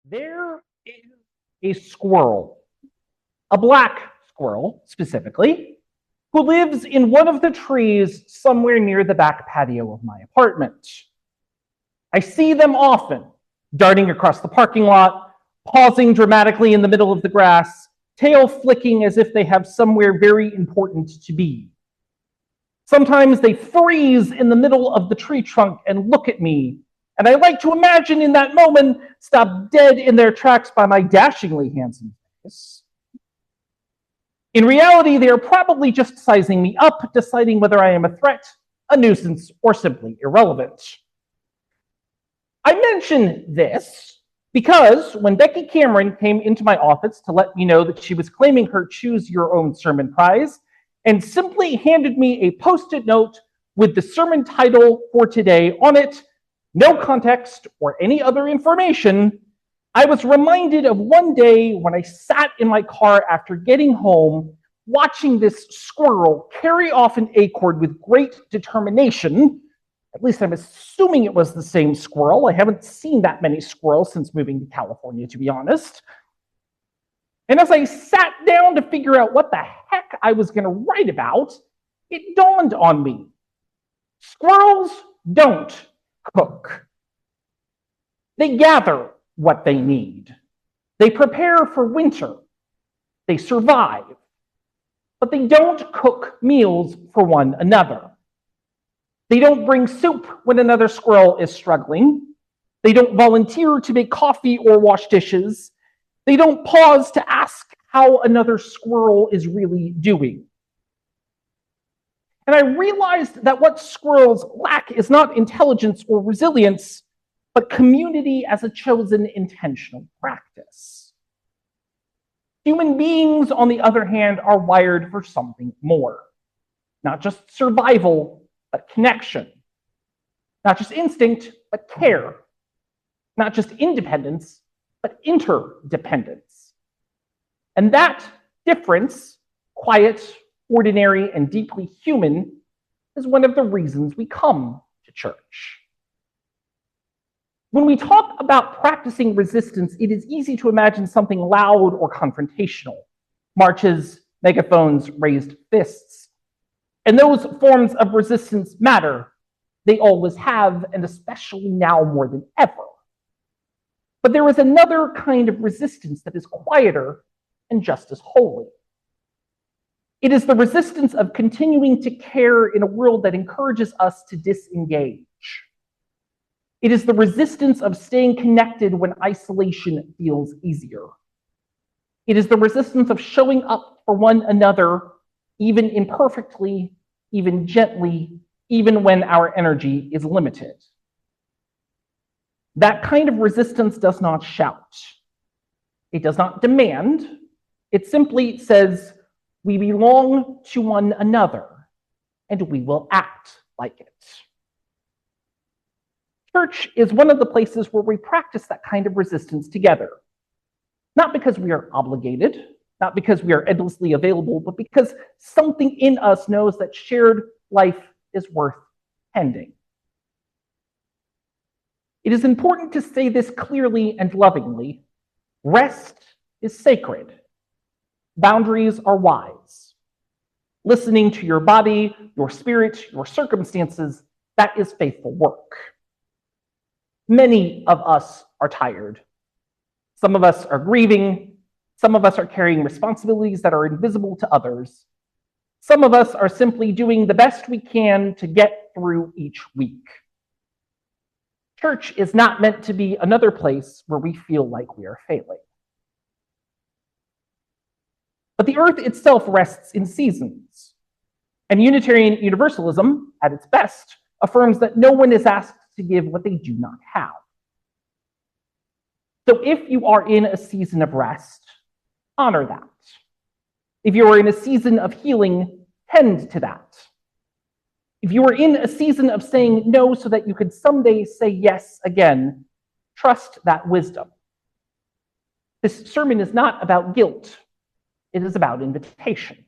There is a squirrel, a black squirrel specifically, who lives in one of the trees somewhere near the back patio of my apartment. I see them often, darting across the parking lot, pausing dramatically in the middle of the grass, tail flicking as if they have somewhere very important to be. Sometimes they freeze in the middle of the tree trunk and look at me, and I like to imagine in that moment stopped dead in their tracks by my dashingly handsome face. In reality, they are probably just sizing me up, deciding whether I am a threat, a nuisance, or simply irrelevant. I mention this because when Becky Cameron came into my office to let me know that she was claiming her Choose Your Own Sermon prize and simply handed me a Post-it note with the sermon title for today on it, no context or any other information, I was reminded of one day when I sat in my car after getting home, watching this squirrel carry off an acorn with great determination. At least I'm assuming it was the same squirrel. I haven't seen that many squirrels since moving to California, to be honest. And as I sat down to figure out what the heck I was going to write about, it dawned on me. Squirrels don't cook. They gather what they need. They prepare for winter. They survive. But they don't cook meals for one another. They don't bring soup when another squirrel is struggling. They don't volunteer to make coffee or wash dishes. They don't pause to ask how another squirrel is really doing. And I realized that what squirrels lack is not intelligence or resilience, but community as a chosen intentional practice. Human beings, on the other hand, are wired for something more. Not just survival, but connection. Not just instinct, but care. Not just independence, but interdependence. And that difference, quiet, ordinary, and deeply human, is one of the reasons we come to church. When we talk about practicing resistance, it is easy to imagine something loud or confrontational. Marches, megaphones, raised fists. And those forms of resistance matter. They always have, and especially now more than ever. But there is another kind of resistance that is quieter and just as holy. It is the resistance of continuing to care in a world that encourages us to disengage. It is the resistance of staying connected when isolation feels easier. It is the resistance of showing up for one another, even imperfectly, even gently, even when our energy is limited. That kind of resistance does not shout. It does not demand. It simply says, we belong to one another, and we will act like it. Church is one of the places where we practice that kind of resistance together. Not because we are obligated, not because we are endlessly available, but because something in us knows that shared life is worth tending. It is important to say this clearly and lovingly. Rest is sacred. Boundaries are wise. Listening to your body, your spirit, your circumstances, that is faithful work. Many of us are tired. Some of us are grieving. Some of us are carrying responsibilities that are invisible to others. Some of us are simply doing the best we can to get through each week. Church is not meant to be another place where we feel like we are failing. But the earth itself rests in seasons. And Unitarian Universalism, at its best, affirms that no one is asked to give what they do not have. So if you are in a season of rest, honor that. If you are in a season of healing, tend to that. If you are in a season of saying no so that you could someday say yes again, trust that wisdom. This sermon is not about guilt. It is about invitation.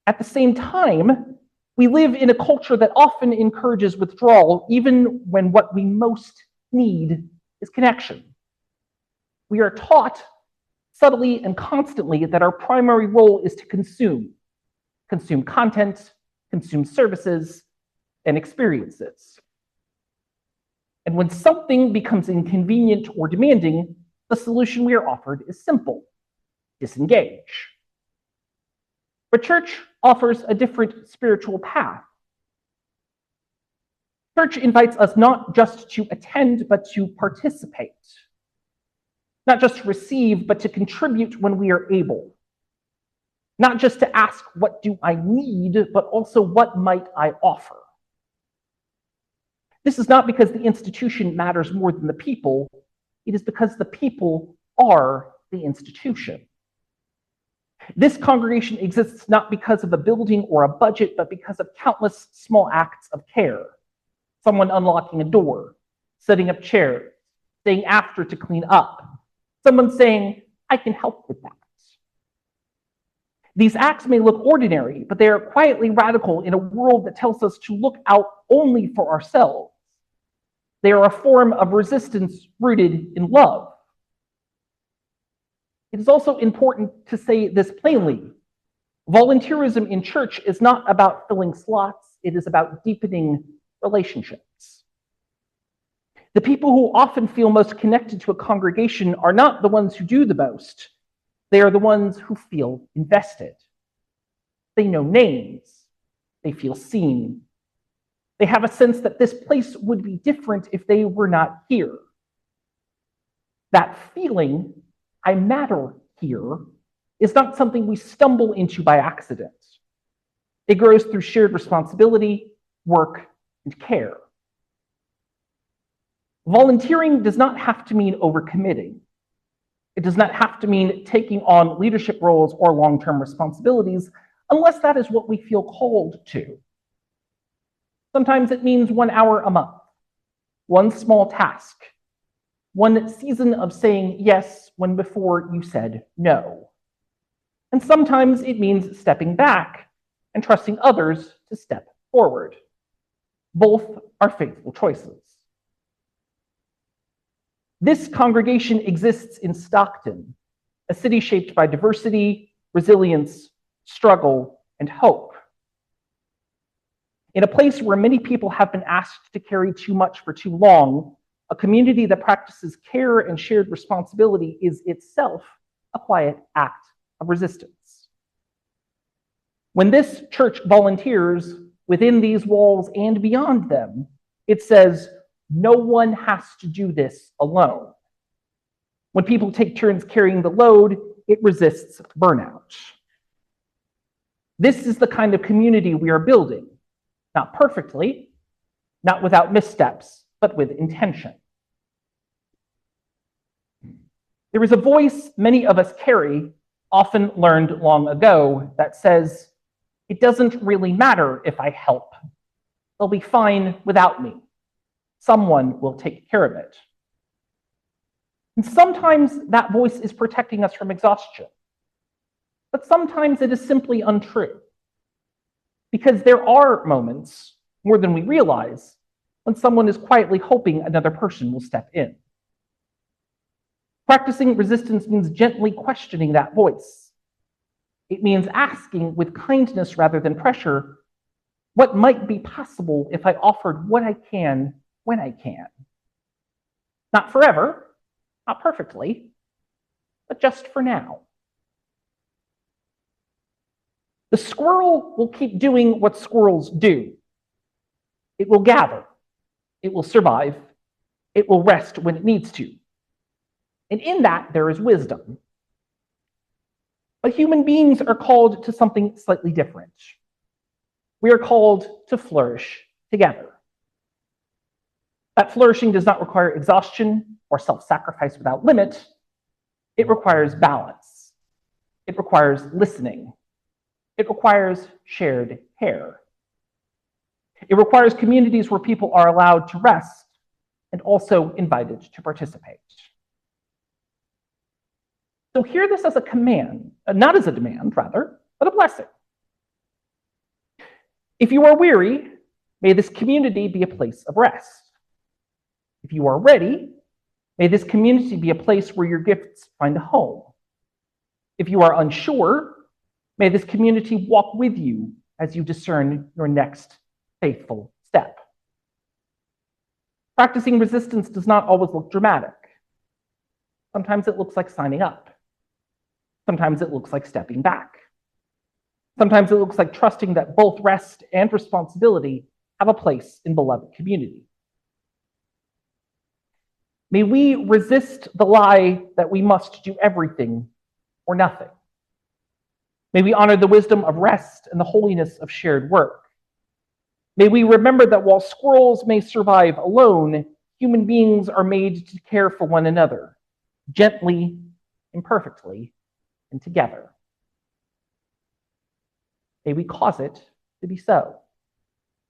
At the same time, we live in a culture that often encourages withdrawal, even when what we most need is connection. We are taught subtly and constantly that our primary role is to consume content, consume services, and experiences. And when something becomes inconvenient or demanding, the solution we are offered is simple: disengage. But church offers a different spiritual path. Church invites us not just to attend, but to participate. Not just to receive, but to contribute when we are able. Not just to ask, what do I need, but also what might I offer? This is not because the institution matters more than the people. It is because the people are the institution. This congregation exists not because of a building or a budget, but because of countless small acts of care. Someone unlocking a door, setting up chairs, staying after to clean up, someone saying, I can help with that. These acts may look ordinary, but they are quietly radical in a world that tells us to look out only for ourselves. They are a form of resistance rooted in love. It is also important to say this plainly. Volunteerism in church is not about filling slots, it is about deepening relationships. The people who often feel most connected to a congregation are not the ones who do the most. They are the ones who feel invested. They know names. They feel seen. They have a sense that this place would be different if they were not here. That feeling, I matter here, is not something we stumble into by accident. It grows through shared responsibility, work, and care. Volunteering does not have to mean overcommitting. It does not have to mean taking on leadership roles or long-term responsibilities, unless that is what we feel called to. Sometimes it means 1 hour a month, one small task, one season of saying yes when before you said no. And sometimes it means stepping back and trusting others to step forward. Both are faithful choices. This congregation exists in Stockton, a city shaped by diversity, resilience, struggle, and hope. In a place where many people have been asked to carry too much for too long, a community that practices care and shared responsibility is itself a quiet act of resistance. When this church volunteers within these walls and beyond them, it says, no one has to do this alone. When people take turns carrying the load, it resists burnout. This is the kind of community we are building, not perfectly, not without missteps, but with intention. There is a voice many of us carry, often learned long ago, that says, it doesn't really matter if I help. They'll be fine without me. Someone will take care of it. And sometimes that voice is protecting us from exhaustion. But sometimes it is simply untrue. Because there are moments, more than we realize, when someone is quietly hoping another person will step in. Practicing resistance means gently questioning that voice. It means asking with kindness rather than pressure, what might be possible if I offered what I can when I can? Not forever, not perfectly, but just for now. The squirrel will keep doing what squirrels do. It will gather. It will survive. It will rest when it needs to. And in that, there is wisdom. But human beings are called to something slightly different. We are called to flourish together. That flourishing does not require exhaustion or self-sacrifice without limit. It requires balance. It requires listening. It requires shared care. It requires communities where people are allowed to rest and also invited to participate. So hear this as a command, not as a demand, rather, but a blessing. If you are weary, may this community be a place of rest. If you are ready, May this community be a place where your gifts find a home. If you are unsure, may this community walk with you as you discern your next faithful step. Practicing resistance does not always look dramatic. Sometimes it looks like signing up. Sometimes it looks like stepping back. Sometimes it looks like trusting that both rest and responsibility have a place in beloved community. May we resist the lie that we must do everything or nothing. May we honor the wisdom of rest and the holiness of shared work. May we remember that while squirrels may survive alone, human beings are made to care for one another, gently, imperfectly, and together. May we cause it to be so.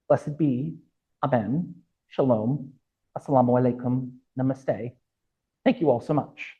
Blessed be. Amen. Shalom. Assalamu alaikum. Namaste. Thank you all so much.